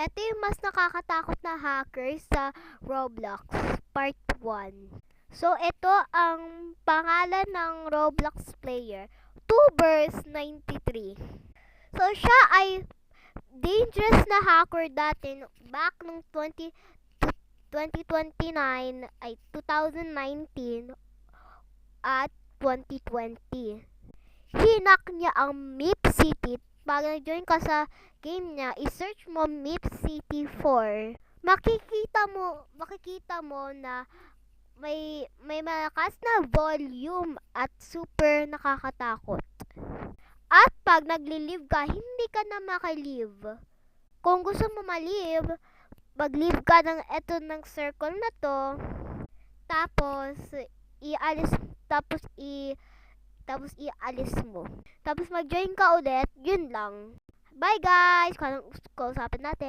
Ito yung mas nakakatakot na hacker sa Roblox, Part 1. So, ito ang pangalan ng Roblox player, Tubers93. So, siya ay dangerous na hacker dati back nung 2029 ay 2019 at 2020. Hinak niya ang MIP City. Pag nag-join ka sa game niya, i-search mo MIP City 4. Makikita mo na may malakas na volume at super nakakatakot. At pag nagli-live ka, hindi ka na maka-live. Kung gusto mo ma-live, mag-live ka ng circle na to. Tapos ialis mo. Tapos mag-join ka ulit, yun lang. Bye guys! Kung anong kausapin natin.